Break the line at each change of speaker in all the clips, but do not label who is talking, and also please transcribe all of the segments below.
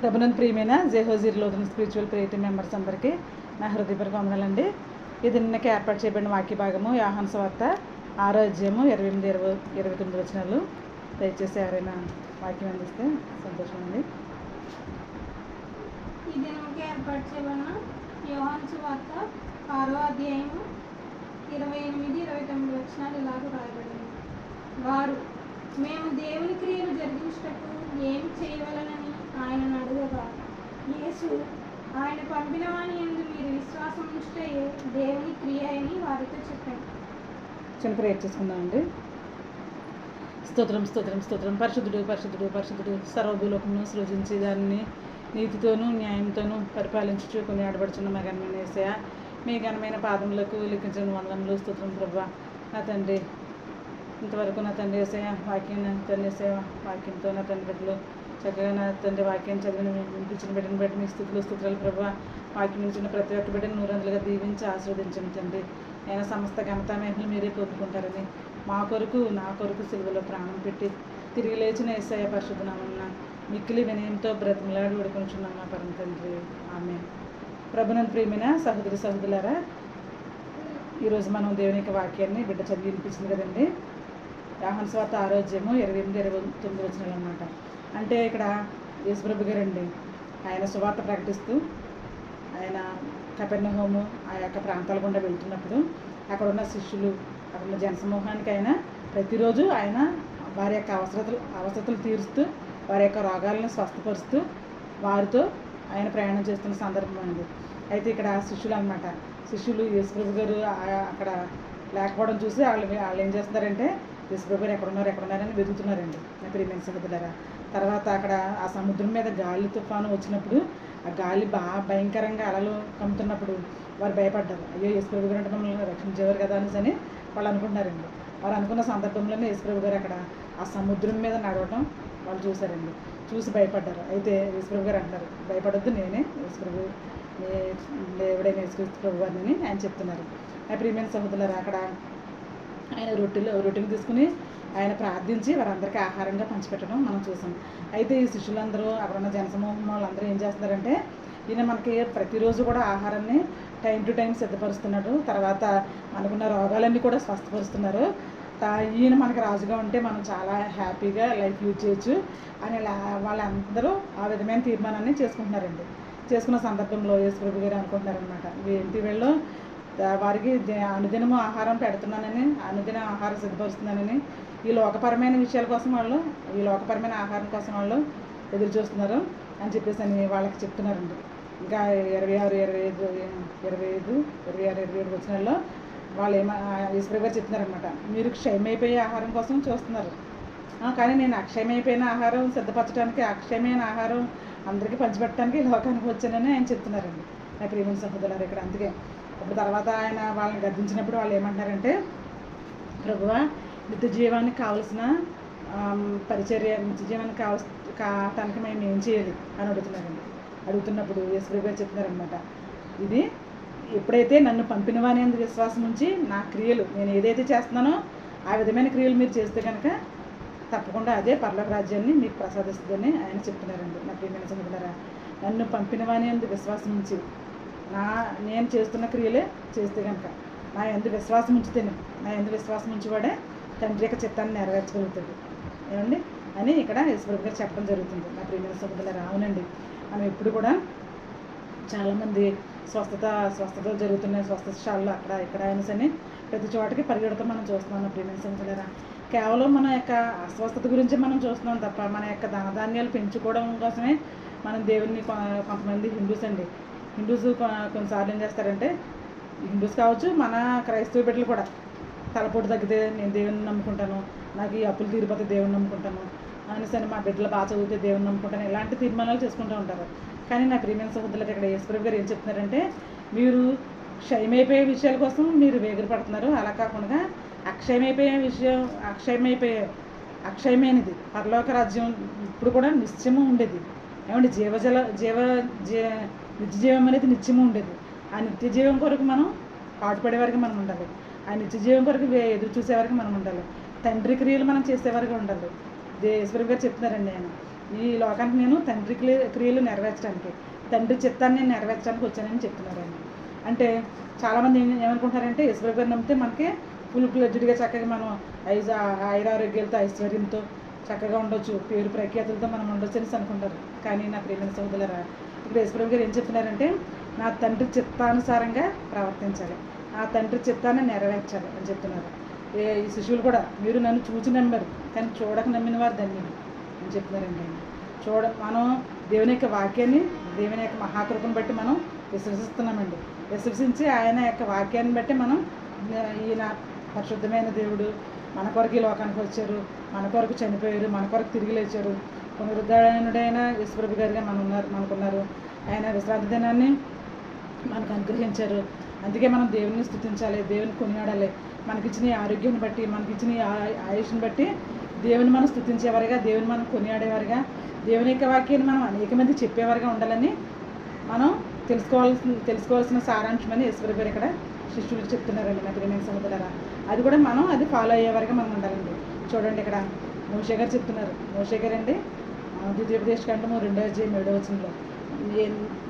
ప్రభునందు ప్రియమైన జేహోజీర్ లోతున్న spiritual prayer members అందరికీ నా హృదయపూర్వక వందనాలండి. ఇది నిన్నకి ఏర్పాటు చేయబడిన వాక్య భాగము యోహాను సువార్త 6వ అధ్యాయము 28-29 వచనాలు. దయచేసి ఎవరైనా వాక్యం అందిస్తే సంతోషం అండి.
ఈ దినముకి ఏర్పాటు చేయబడిన యోహాను సువార్త 6వ అధ్యాయము 28-29 వచనాలు ఇలాగ రాయబడింది. వారు మేము దేవుని క్రియలు జరిగించుటకు ఏం చేయవలనని ఆయనను అడుగగా, యేసు ఆయన పంపిన వాని యందు మీరు విశ్వాసం ఉంచుటయే దేవుని క్రియ అని వారితో చెప్పాను.
చిన్న ప్రేయర్ చేసుకుందామండి. స్తోత్రం స్తోత్రం స్తోత్రం. పరిశుద్ధుడు పరిశుద్ధుడు పరిశుద్ధుడు సర్వభూలోకమును సృజించి దాన్ని నీతితోనూ న్యాయంతోనూ పరిపాలించుచు కొన్ని ఆడబడుచున్న మా ఘనమైన యేసయ్య, మీ ఘనమైన పాదములకు లిఖించిన వందనములు. స్తోత్రం ప్రభా. నా తండ్రి, ఇంతవరకు నా తండ్రి యేసయ్య వాక్యం తండ్రి యేసయ్య వాక్యంతో నా తండ్రి బిడ్డలు చక్కగా నా తండ్రి వాక్యం చదివిన వినిపించిన బిడ్డను బట్టి మీ స్థుతులు ప్రభా. వాక్యం ఇచ్చిన ప్రతి ఒక్క బిడ్డను నూరందులుగా దీవించి ఆశీర్వదించండి తండ్రి. నేను సమస్త ఘనతా మహిమలు మీరే కోరుకుంటారని మా కొరకు నా కొరకు సిలువలో ప్రాణం పెట్టి తిరిగి లేచిన యేసయ్య పరిశుద్ధ నామమున మిక్కిలి వినయంతో బ్రతిమలాడి వేడుకొనుచున్నాం మా పరమ తండ్రి. ఆమేన్. ప్రభునందు ప్రియమైన సహోదరి సహోదరులారా, ఈరోజు మనం దేవుని యొక్క వాక్యాన్ని బిడ్డ చదివి వినిపించింది కదండి. యోహాను సువార్త 6వ అధ్యాయము 28-29 వచనాలు అన్నమాట. అంటే ఇక్కడ యేసుప్రభు గారండి ఆయన సువార్త ప్రకటిస్తూ ఆయన కపెర్నహూము ఆ యొక్క ప్రాంతాల గుండా వెళ్తున్నప్పుడు అక్కడ ఉన్న శిష్యులు, అక్కడ ఉన్న జనసమూహానికి ఆయన ప్రతిరోజు ఆయన వారి యొక్క అవసరతలు తీరుస్తూ వారి యొక్క రోగాలను స్వస్థపరుస్తూ వారితో ఆయన ప్రయాణం చేస్తున్న సందర్భం అండి. అయితే ఇక్కడ శిష్యులు అనమాట, శిష్యులు యేసుప్రభు గారు అక్కడ లేకపోవడం చూసి వాళ్ళు ఏం చేస్తున్నారంటే యేసుప్రభు గారు ఎక్కడున్నారని వెతుకుతున్నారండి నా ప్రియమైన సహోదరులారా. తర్వాత అక్కడ ఆ సముద్రం మీద గాలి తుఫాను వచ్చినప్పుడు ఆ గాలి బాగా భయంకరంగా అలలు కమ్ముతున్నప్పుడు వారు భయపడ్డారు. అయ్యో యేసుప్రభు గారు అంటే మమ్మల్ని రక్షించేవారు కదా అని వాళ్ళు అనుకున్నారండి. వారు అనుకున్న సందర్భంలోనే యేసుప్రభు గారు అక్కడ ఆ సముద్రం మీద నడవటం వాళ్ళు చూశారండి. చూసి భయపడ్డారు. అయితే యేసుప్రభు గారు అంటున్నారు, భయపడొద్దు, నేనే యేసుప్రభు, దేవుడైన యేసుప్రభు గారిని ఆయన చెప్తున్నారు. నా ప్రియమైన సహోదరులారా, అక్కడ ఆయన రొట్టెలు తీసుకుని ఆయన ప్రార్థించి వారందరికీ ఆహారంగా పంచిపెట్టడం మనం చూసాం. అయితే ఈ శిష్యులందరూ అక్కడ ఉన్న జనసమూహం వాళ్ళందరూ ఏం చేస్తున్నారంటే ఈయన మనకి ప్రతిరోజు కూడా ఆహారాన్ని టైం టు టైం సిద్ధపరుస్తున్నాడు. తర్వాత మనకున్న రోగాలన్నీ కూడా స్వస్థపరుస్తున్నారు. ఈయన మనకి రాజుగా ఉంటే మనం చాలా హ్యాపీగా లైఫ్ లీడ్ చేయొచ్చు అని వాళ్ళందరూ ఆ విధమైన తీర్మానాన్ని చేసుకుంటున్నారండి. చేసుకున్న సందర్భంలో యేసుప్రభు గారు అనుకుంటున్నారనమాట, ఏంటి వీళ్ళు వారికి అనుదినము ఆహారం పెడుతున్నానని, అనుదిన ఆహారం సిద్ధపరుస్తున్నానని, ఈ లోకపరమైన విషయాల కోసం వాళ్ళు, ఈ లోకపరమైన ఆహారం కోసం వాళ్ళు ఎదురు చూస్తున్నారు అని చెప్పేసి అని వాళ్ళకి చెప్తున్నారండి. ఇంకా 26-27 వచనాల్లో వాళ్ళు యేసుప్రభు గారు చెప్తున్నారనమాట, మీరు క్షయమైపోయే ఆహారం కోసం చూస్తున్నారు, కానీ నేను అక్షయమైపోయిన ఆహారం సిద్ధపరచడానికి, అక్షయమైన ఆహారం అందరికీ పంచిపెట్టడానికి లోకానికి వచ్చానని ఆయన చెప్తున్నారండి నా ప్రియమైన సహోదరులారా. ఇక్కడ అందుకే అప్పుడు తర్వాత ఆయన వాళ్ళని గద్దించినప్పుడు వాళ్ళు ఏమంటారంటే, ప్రభువా నిత్య జీవానికి కావలసిన పరిచర్య, నిత్య జీవానికి కావటానికి మేము ఏం చేయాలి అని అడుగుతున్నప్పుడు యేసుప్రభు గారు చెప్తున్నారనమాట, ఇది ఎప్పుడైతే నన్ను పంపినవాని అందు విశ్వాసం ఉంచి నా క్రియలు నేను ఏదైతే చేస్తున్నానో ఆ విధమైన క్రియలు మీరు చేస్తే కనుక తప్పకుండా అదే పరలోక రాజ్యాన్ని మీకు ప్రసాదిస్తుందని ఆయన చెప్తున్నారండి నా ప్రియమైన సహోదరులారా. నన్ను పంపినవాని అందు విశ్వాసం ఉంచి నేను చేస్తున్న క్రియలే చేస్తే కనుక నా యందు విశ్వాసం ఉంచితేనే, నా యందు విశ్వాసం ఉంచేవాడే తండ్రి యొక్క చిత్తాన్ని నెరవేర్చగలుగుతాడు ఏమండి అని ఇక్కడ యేసుప్రభు గారు చెప్పడం జరుగుతుంది నా ప్రియమైన సహోదరులారా. అవునండి, మనం ఎప్పుడు కూడా చాలామంది స్వస్థతలు జరుగుతున్నాయి, స్వస్థశాలలో అక్కడ ఇక్కడ అయినా సరే ప్రతి చోటకి పరిగెడతాం మనం చూస్తున్నాం నా ప్రియమైన సహోదరులారా. కేవలం మన యొక్క అస్వస్థత గురించి మనం చూస్తున్నాం తప్ప మన యొక్క ధనధాన్యాలు పెంచుకోవడం కోసమే మనం దేవుడిని, కొంతమంది హిందూస్ కొన్నిసార్లు ఏం చేస్తారంటే, హిందూస్ కావచ్చు మన క్రైస్తవ బిడ్డలు కూడా తలపోటు తగ్గితే నేను దేవుని నమ్ముకుంటాను, నాకు ఈ అప్పులు తీరిపోతే దేవుని నమ్ముకుంటాను అనేసి మా బిడ్డలు బాగా చదివితే దేవుని నమ్ముకుంటాను, ఇలాంటి తీర్మానాలు చేసుకుంటూ ఉంటారు. కానీ నా ప్రియమైన సహోదరులకు ఇక్కడ యేసుప్రభు గారు ఏం చెప్తున్నారంటే, మీరు క్షయమైపోయే విషయాల కోసం మీరు వేగిరి పడుతున్నారు, అలా కాకుండా అక్షయమైనది పరలోక రాజ్యం ఇప్పుడు కూడా నిత్యము ఉండేది ఏమంటే నిత్య జీవం అనేది నిత్యము ఉండేది. ఆ నిత్య జీవం కొరకు మనం పాటుపడే వరకు మనం ఉండాలి, ఆ నిత్య జీవం కొరకు ఎదురు చూసే వరకు మనం ఉండాలి, తండ్రి క్రియలు మనం చేసే వరకు ఉండాలి. యేసుప్రభు గారు చెప్తున్నారండి ఆయన ఈ లోకానికి నేను తండ్రి క్రియలు నెరవేర్చడానికి, తండ్రి చిత్తాన్ని నేను నెరవేర్చడానికి వచ్చానని చెప్తున్నారు ఆయన. అంటే చాలామంది ఏమనుకుంటారంటే యేసుప్రభు గారిని నమ్మితే మనకి ఫుల్ ఫ్లెడ్జ్డ్గా చక్కగా మనం ఆయురారోగ్యాలతో ఐశ్వర్యంతో చక్కగా ఉండొచ్చు, పేరు ప్రఖ్యాతులతో మనం ఉండొచ్చు అని అనుకుంటారు. కానీ నా ప్రియమైన సహోదరులారా, ఇప్పుడు యేసుప్రభు గారు ఏం చెప్తున్నారంటే నా తండ్రి చిత్తానుసారంగా ప్రవర్తించాలి, నా తండ్రి చిత్తాన్ని నెరవేర్చాలి అని చెప్తున్నారు. ఈ శిష్యులు కూడా మీరు నన్ను చూసి నమ్మారు కానీ చూడక నమ్మిన వారు ధన్యులు అని చెప్తున్నారండి ఆయన. మనం దేవుని యొక్క వాక్యాన్ని, దేవుని యొక్క మహాకృపను బట్టి మనం విశ్వసిస్తున్నామండి. విశ్వసించి ఆయన యొక్క వాక్యాన్ని బట్టి మనం ఈయన పరిశుద్ధమైన దేవుడు మన కొరకు ఈ లోకానికి వచ్చారు, మన కొరకు చనిపోయారు, మన కొరకు తిరిగి లేచారు, పునరుద్ధరణుడైన యేసుప్రభు గారిగా మనకున్నారు. ఆయన విశ్రాంతి దినాన్ని మనకు అనుగ్రహించారు. అందుకే మనం దేవుని స్తుతించాలి, దేవుని కొనియాడాలి. మనకిచ్చిన ఈ ఆరోగ్యాన్ని బట్టి, మనకిచ్చిన ఈ ఆయుష్ని బట్టి దేవుని మనం స్తుతించేవారుగా, దేవుని మనం కొనియాడేవారుగా, దేవుని యొక్క వాక్యాన్ని మనం అనేక మంది చెప్పేవారుగా ఉండాలని మనం తెలుసుకోవాల్సిన సారాంశమని యేసుప్రభు గారు ఇక్కడ శిష్యులకు చెప్తున్నారండి. నా ప్రియమైన సహోదరులారా, అది కూడా మనం అది ఫాలో అయ్యేవారుగా మనం ఉండాలండి. చూడండి ఇక్కడ మోషే గారు చెప్తున్నారు. మోషే గారు అండి ద్వితీయోపదేశకాండము 2:7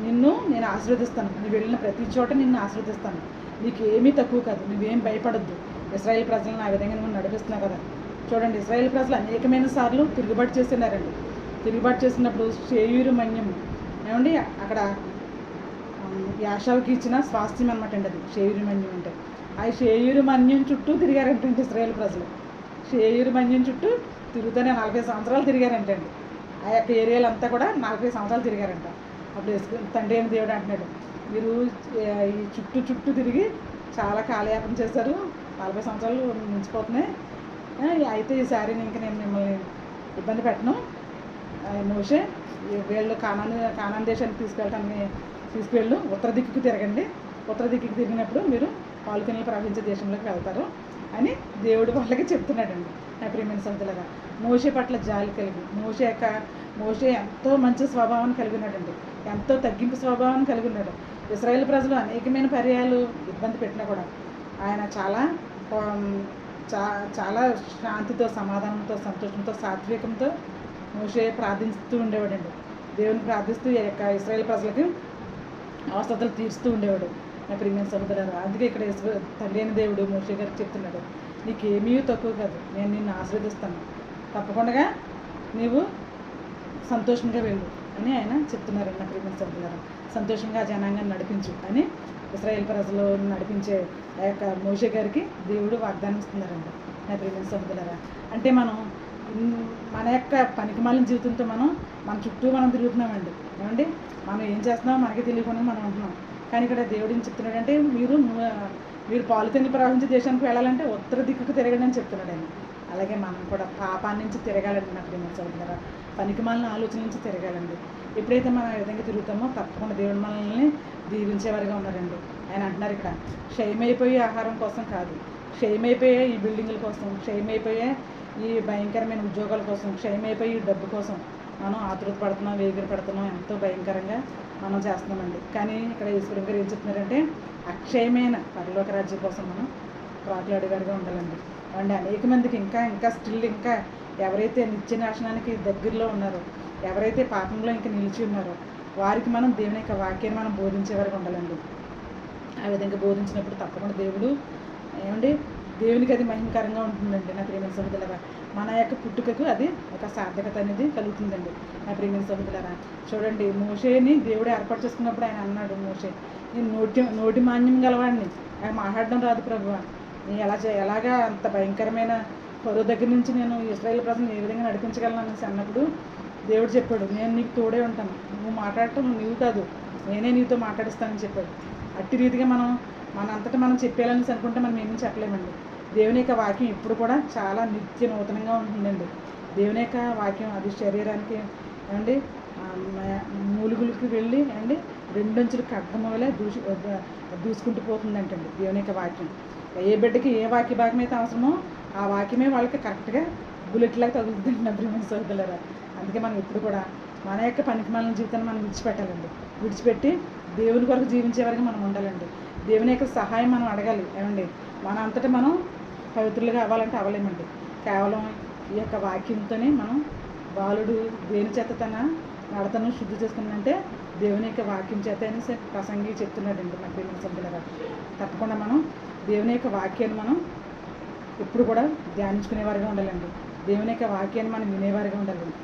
నిన్ను నేను ఆశీర్వదిస్తాను, నువ్వు వెళ్ళిన ప్రతి చోట నిన్ను ఆశీర్వదిస్తాను, నీకు ఏమీ తక్కువ కాదు, నువ్వేం భయపడద్దు, ఇశ్రాయేల్ ప్రజలను ఆ విధంగా నువ్వు నడిపిస్తున్నావు కదా. చూడండి, ఇశ్రాయేల్ ప్రజలు అనేకమైన సార్లు తిరుగుబాటు చేస్తున్నారండి. తిరుగుబాటు చేసినప్పుడు షేయూరు మన్యము ఏమండి అక్కడ యాషావుకి ఇచ్చిన స్వాస్థ్యం అనమాట అండి. అది షేయూరు మన్యం అంటే ఆ షేయూరు మన్యం చుట్టూ తిరిగారంటండి ఇశ్రాయేల్ ప్రజలు. షేయూరు మన్యం చుట్టూ తిరుగుతూనే 40 సంవత్సరాలు తిరిగారంటండి. ఆ యొక్క ఏరియాలో అంతా కూడా 40 సంవత్సరాలు తిరిగారంట. అప్పుడు తండ్రి అయిన దేవుడు అంటున్నాడు, మీరు ఈ చుట్టూ తిరిగి చాలా కాలయాపన చేశారు, 40 సంవత్సరాలు మించిపోతున్నాయి, అయితే ఈసారి ఇంకా నేను మిమ్మల్ని ఇబ్బంది పెట్టను. మోషే వీళ్ళు కానాన్ దేశానికి తీసుకువెళ్ళు, ఉత్తర దిక్కుకు తిరగండి, ఉత్తర దిక్కుకు తిరిగినప్పుడు మీరు పాలుకెళ్ళి ప్రవహించే దేశంలోకి వెళ్తారు అని దేవుడు వాళ్ళకి చెప్తున్నాడండి. నా ప్రియమైన సోదరులారా, మోషే పట్ల జాలి కలిగి, మోషే ఎంతో మంచి స్వభావాన్ని కలిగి ఉన్నాడండి, ఎంతో తగ్గింపు స్వభావాన్ని కలిగి ఉన్నాడు. ఇశ్రాయేల్ ప్రజలు అనేకమైన పర్యాలు ఇబ్బంది పెట్టినా కూడా ఆయన చాలా శాంతితో, సమాధానంతో, సంతోషంతో, సాత్వికంతో మోషే ప్రార్థిస్తూ ఉండేవాడండి. దేవుని ప్రార్థిస్తూ ఈ యొక్క ఇశ్రాయేల్ ప్రజలకి అవసరతలు తీరుస్తూ ఉండేవాడు. నా ప్రియమైన సహోదరులారా, అందుకే ఇక్కడ తండ్రి అయిన దేవుడు మోషే గారికి చెప్తున్నాడు, నీకేమీ తక్కువ కాదు, నేను నిన్ను ఆశీర్వదిస్తాను, తప్పకుండా నీవు సంతోషంగా వెళ్ళు అని ఆయన చెప్తున్నారు. నా ప్రియమైన సహోదరులారా, సంతోషంగా జనాంగాన్ని నడిపించు అని ఇశ్రాయేల్ ప్రజలు నడిపించే ఆ యొక్క మోషే గారికి దేవుడు వాగ్దానం ఇస్తున్నారండి. నా ప్రియమైన సహోదరులారా, అంటే మనం మన యొక్క పనికిమాలిన జీవితంతో మన చుట్టూ మనం తిరుగుతున్నామండి. ఏమండి, మనం ఏం చేస్తున్నామో మనకి తెలియకుండా మనం ఉంటున్నాం. కానీ ఇక్కడ దేవుడు ఏం చెప్తున్నాడంటే మీరు పాలుతెన్ని ప్రవహించే దేశానికి వెళ్ళాలంటే ఉత్తర దిక్కుకు తిరగండి అని చెప్తున్నాడు ఆయన. అలాగే మనం కూడా పాపాన్ని నుంచి తిరగాలండి. నా ప్రియమైన సహోదరులారా, పనికిమాలిన ఆలోచన నుంచి తిరగాలండి. ఎప్పుడైతే మనం ఈ విధంగా తిరుగుతామో తప్పకుండా దేవుడు మనల్ని దీవించేవారిగా ఉన్నారండి. ఆయన అంటున్నారు ఇక్కడ, క్షయమైపోయే ఆహారం కోసం కాదు, క్షయమైపోయే ఈ బిల్డింగుల కోసం, క్షయమైపోయే ఈ భయంకరమైన ఉద్యోగాల కోసం, క్షయమైపోయి ఈ డబ్బు కోసం మనం ఆతృత పడుతున్నాం, వేగిరి పడుతున్నాం, ఎంతో భయంకరంగా మనం చేస్తున్నామండి. కానీ ఇక్కడ ఈశ్వరం గారు ఏం చెప్తున్నారంటే అక్షయమైన పరలోక రాజ్యం కోసం మనం ప్రాకులాడేవారిగా ఉండాలండి. అండ్ అనేక మందికి ఇంకా స్టిల్ ఇంకా ఎవరైతే నిత్య నాశనానికి దగ్గరలో ఉన్నారో, ఎవరైతే పాపంలో ఇంకా నిలిచి ఉన్నారో వారికి మనం దేవుని యొక్క వాక్యాన్ని మనం బోధించేవారికి ఉండాలండి. ఆ విధంగా బోధించినప్పుడు తప్పకుండా దేవుడు దేవునికి అది మహిమకరంగా ఉంటుందండి. నా ప్రియమైన సహోదరులారా, మన యొక్క పుట్టుకకు అది ఒక సార్థకత అనేది కలుగుతుందండి. నా ప్రియమైన సహోదరులారా, చూడండి, మోషేని దేవుడు ఏర్పాటు చేసుకున్నప్పుడు ఆయన అన్నాడు, మోషే నేను నోటి మాన్యం గలవాడిని, ఆయన మాట్లాడడం రాదు ప్రభువా, నేను ఎలాగా అంత భయంకరమైన ఫరో దగ్గర నుంచి నేను ఇశ్రాయేల్ ప్రజలను ఏ విధంగా నడిపించగలను అనేసి అన్నప్పుడు దేవుడు చెప్పాడు, నేను నీకు తోడే ఉంటాను, నువ్వు మాట్లాడటం నీవు కాదు, నేనే నీతో మాట్లాడిస్తానని చెప్పాడు. అట్టి రీతిగా మనంతటా మనం చెప్పేయాలని అనుకుంటే మనం ఏమీ చెప్పలేమండి. దేవుని యొక్క వాక్యం ఎప్పుడు కూడా చాలా నిత్య నూతనంగా ఉంటుందండి. దేవుని యొక్క వాక్యం అది శరీరానికి మూలుగులకి వెళ్ళి 2 అంచులు ఖడ్గం వల్ల దూసుకుంటూ పోతుందంటండి దేవుని యొక్క వాక్యం. ఏ బిడ్డకి ఏ వాక్య భాగం అయితే అవసరమో ఆ వాక్యమే వాళ్ళకి కరెక్ట్గా బుల్లెట్లాగా తగులుతుందండి. నా ప్రియమైన సోదరులారా, అందుకే మనం ఎప్పుడు కూడా మన యొక్క పనికిమాలిన జీవితాన్ని మనం విడిచిపెట్టి దేవుని కొరకు జీవించే వరకు మనం ఉండాలండి. దేవుని యొక్క సహాయం మనం అడగాలి. మన అంతటా మనం పవిత్రులుగా అవ్వాలంటే అవ్వలేమండి. కేవలం ఈ యొక్క వాక్యంతోనే మనం బాలుడు దేని చేత తన నడతను శుద్ధి చేసుకున్నాడంటే దేవుని యొక్క వాక్యం చేత అని ప్రసంగి చెప్తున్నాడండి మన ప్రియమైన సభ్యులరా. తప్పకుండా మనం దేవుని యొక్క వాక్యాన్ని మనం ఎప్పుడు కూడా ధ్యానించుకునేవారిగా ఉండాలండి. దేవుని యొక్క వాక్యాన్ని మనం వినేవారిగా ఉండాలండి.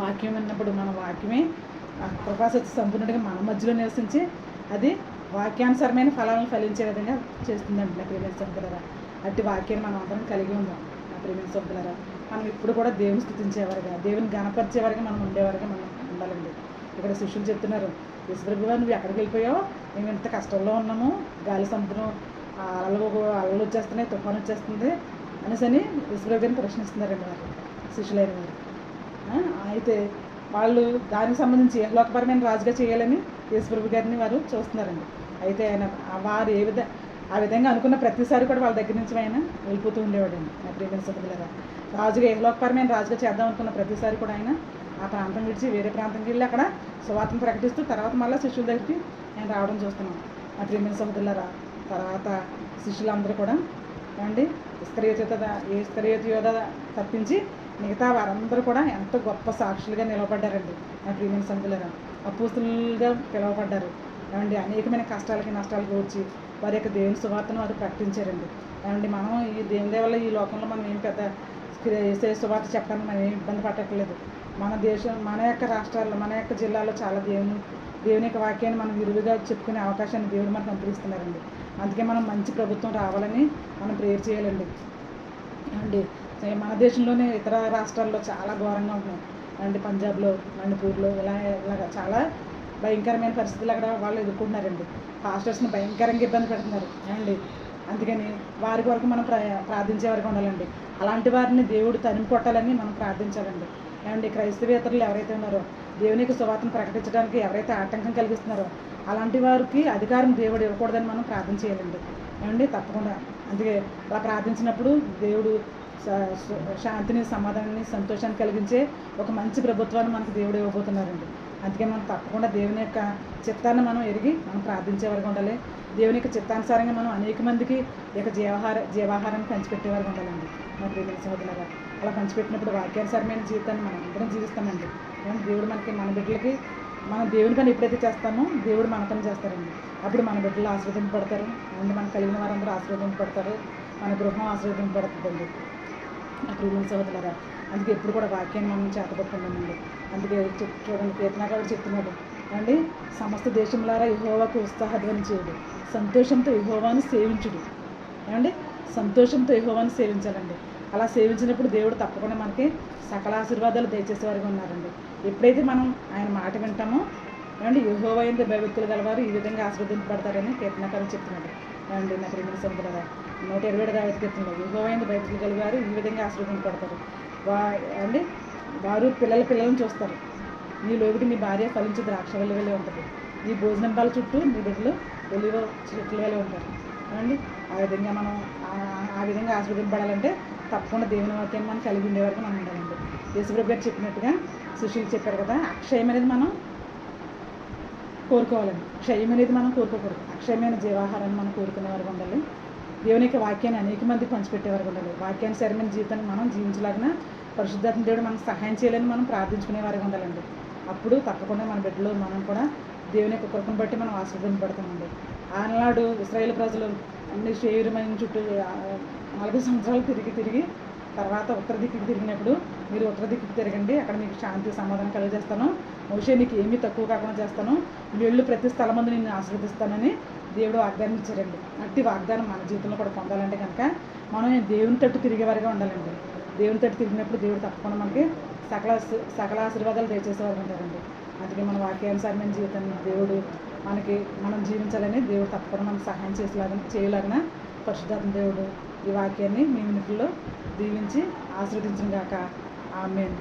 వాక్యం విన్నప్పుడు మన వాక్యమే కృపాసక్తి సంపూర్ణంగా మన మధ్యలో నివసించి అది వాక్యానుసారమైన ఫలాలను ఫలించే విధంగా చేస్తుందండి నా ప్రియమైన సభ్యులరా. అట్టి వాక్యాన్ని మనం అందరం కలిగి ఉందాం నా ప్రియమైన సభ్యులరా. మనం ఇప్పుడు కూడా దేవుని స్థుతించేవారుగా, దేవుని గణపరిచేవారుగా మనం ఉండేవారుగా మనం ఉండాలండి. ఇక్కడ శిష్యులు చెప్తున్నారు, యేసుప్రభువా నువ్వు ఎక్కడికి వెళ్ళిపోయావు, మేము ఇంత కష్టంలో ఉన్నాము, గాలి సముద్రం అలలు వచ్చేస్తున్నాయి, తుఫాను వచ్చేస్తుంది అనేసి అని యేసుప్రభు గారిని ప్రశ్నిస్తున్నారండి వారు శిష్యులైన వారు. అయితే వాళ్ళు దానికి సంబంధించి లోకపరమైన రాజుగా చేయాలని యేసుప్రభు గారిని వారు చూస్తున్నారండి. అయితే ఆయన వారు ఆ విధంగా అనుకున్న ప్రతిసారి కూడా వాళ్ళ దగ్గర నుంచి ఆయన వెళ్ళిపోతూ ఉండేవాడండి నా ప్రియమైన సహోదరులారా. రాజుగా లోకపరమైన రాజుగా చేద్దాం అనుకున్న ప్రతిసారి కూడా ఆయన ఆ ప్రాంతం విడిచి వేరే ప్రాంతంకి వెళ్ళి అక్కడ సువార్తను ప్రకటిస్తూ తర్వాత మళ్ళీ శిష్యుల దగ్గరికి ఆయన రావడం చూస్తున్నాం నా ప్రియమైన సహోదరులారా. తర్వాత శిష్యులందరూ కూడా ఏమండి ఇస్కరియోతు యోధ తప్పించి మిగతా వారందరూ కూడా ఎంతో గొప్ప సాక్షులుగా నిలబడ్డారండి నా ప్రియమైన సహోదరులారా. అపోస్తులుగా పిలువబడ్డారు ఏమండి. అనేకమైన కష్టాలకి నష్టాలకు వచ్చి వారి యొక్క దేవుని సువార్తను వారు ప్రకటించారండి. ఏమండి మనం ఈ దేవుని వల్ల ఈ లోకంలో మనం ఏం పెద్ద సువార్త చెప్పడానికి మనం ఏం ఇబ్బంది పట్టట్లేదు. మన దేశం, మన యొక్క రాష్ట్రాల్లో, మన యొక్క జిల్లాలో చాలా దేవుని యొక్క వాక్యాన్ని మనం విరివిగా చెప్పుకునే అవకాశాన్ని దేవుడు మనకు అనుగ్రహిస్తున్నారండి. అందుకే మనం మంచి ప్రభుత్వం రావాలని మనం ప్రేయర్ చేయాలండి. అండి మన దేశంలోనే ఇతర రాష్ట్రాల్లో చాలా ఘోరంగా ఉంటున్నాయి అండి. పంజాబ్లో, మణిపూర్లో ఇలాగ చాలా భయంకరమైన పరిస్థితులు అక్కడ వాళ్ళు ఎదుర్కొంటున్నారండి. పాస్టర్స్ని భయంకరంగా ఇబ్బంది పెడుతున్నారు అండి. అందుకని వారి కొరకు మనం ప్రార్థించే వారికి ఉండాలండి. అలాంటి వారిని దేవుడు తరిమి కొట్టాలని మనం ప్రార్థించాలండి. ఏమండి క్రైస్తవేతరులు ఎవరైతే ఉన్నారో దేవునికి సువార్తను ప్రకటించడానికి ఎవరైతే ఆటంకం కలిగిస్తున్నారో అలాంటి వారికి అధికారం దేవుడు ఇవ్వకూడదని మనం ప్రార్థన చేయాలండి. ఏమండి తప్పకుండా. అందుకే అలా ప్రార్థించినప్పుడు దేవుడు శాంతిని, సమాధానాన్ని, సంతోషాన్ని కలిగించే ఒక మంచి ప్రభుత్వాన్ని మనకు దేవుడు ఇవ్వబోతున్నారండి. అందుకే మనం తప్పకుండా దేవుని యొక్క చిత్తాన్ని మనం ఎరిగి మనం ప్రార్థించేవారికి ఉండాలి. దేవుని యొక్క చిత్తానుసారంగా మనం అనేక మందికి ఈ యొక్క జీవాహారాన్ని పంచిపెట్టేవారికి ఉండాలండి మన ప్రియమైన సహోదరులారా. అలా పంచిపెట్టినప్పుడు వాక్యానుసారమైన జీవితాన్ని మనం అందరం జీవిస్తామండి. దేవుడు మనకి, మన బిడ్డలకి, మన దేవుని పని ఎప్పుడైతే చేస్తామో దేవుడు మన పని చేస్తారండి. అప్పుడు మన బిడ్డలు ఆశీర్వదింపబడతారు అండ్ మనకు కలిగిన వారందరూ ఆశీర్వదింపబడతారు, మన గృహం ఆశీర్వదింపబడుతుందండి నా ప్రియమైన సహోదరులారా. అందుకే ఎప్పుడు కూడా వాక్యాన్ని మనం చేతపట్టుకుంటామండి. అందుకే చూడండి కీర్తనకారుడు చెప్తున్నాడు అండి, సమస్త దేశంలారా యెహోవాకు ఉత్సాహధ్వని చేయుడు, సంతోషంతో యెహోవాను సేవించుడు. ఏమండి సంతోషంతో యెహోవాను సేవించాలండి. అలా సేవించినప్పుడు దేవుడు తప్పకుండా మనకి సకల ఆశీర్వాదాలు దయచేసేవారిగా ఉన్నారండి. ఎప్పుడైతే మనం ఆయన మాట వింటామో ఏమండి యెహోవా యందు భయభక్తులు గలవారు ఈ విధంగా ఆశీర్వదింపబడతారని కీర్తనకారుడు చెప్తున్నాడు ఏమండి నా ప్రియమైన సహోదరులారా. 127 కీర్తనలో యెహోవా యందు భయభక్తులు గలవారు ఈ విధంగా ఆశీర్వదింపబడతారు. అండి వారు పిల్లలను చూస్తారు. నీ లోగిటి నీ భార్య ఫలించి ద్రాక్షవల్లి వల్లే ఉంటుంది, నీ భోజనం బాల చుట్టూ నీ బిడ్డలు ఒలివ చెట్ల వల్లే ఉంటారు. అండి ఆ విధంగా మనం ఆ విధంగా ఆశీర్వదింపబడాలంటే తప్పకుండా దేవుని వాక్యాన్ని మనం కలిగి ఉండే వరకు మనం ఉండాలండి. యేసుప్రభు గారు చెప్పినట్టుగా శిష్యులు చెప్పారు కదా, అక్షయం అనేది మనం కోరుకోవాలండి. క్షయం అనేది మనం కోరుకోకూడదు. అక్షయమైన జీవాహారాన్ని మనం కోరుకునే వరకు ఉండాలి. దేవుని యొక్క వాక్యాన్ని అనేక మందికి పంచిపెట్టే వరకు ఉండాలి. వాక్యానుసారమైన జీవితాన్ని మనం జీవించలాగిన పరిశుద్ధాత్మ దేవుడు మనకు సహాయం చేయాలని మనం ప్రార్థించుకునే వారికి ఉండాలండి. అప్పుడు తప్పకుండా మన బిడ్డలు మనం కూడా దేవుని యొక్క కృపను బట్టి మనం ఆశీర్వదింపబడతామండి. ఆనాడు ఇశ్రాయేలు ప్రజలు అన్ని శరీరమైన చుట్టూ 40 సంవత్సరాలు తిరిగి తర్వాత ఉత్తర దిక్కుకి తిరిగినప్పుడు మీరు ఉత్తర దిక్కుకి తిరగండి, అక్కడ మీకు శాంతి సమాధానం కలిగజేస్తాను, మోషే నీకు ఏమీ తక్కువ కాకుండా చేస్తాను, వెళ్ళు ప్రతి స్థలమందు నిన్ను ఆశీర్వదిస్తానని దేవుడు వాగ్దానం ఇచ్చారండి. అట్టి వాగ్దానం మన జీవితంలో కూడా పొందాలంటే కనుక మనం దేవుని తట్టు తిరిగేవారిగా ఉండాలండి. దేవుని తట్టు తిరిగినప్పుడు దేవుడు తప్పకుండా మనకి సకల ఆశీర్వాదాలు దయచేసేవారు ఉంటారండి. అందుకే మన వాక్యానుసారమైన జీవితాన్ని దేవుడు మనం జీవించాలని దేవుడు తప్పకుండా మనకు సహాయం చేయలాగిన పరిశుద్ధాత్మ దేవుడు ఈ వాక్యాన్ని మీ వినుకల్లో దీవించి ఆశీర్వదించును గాక. ఆమేన్.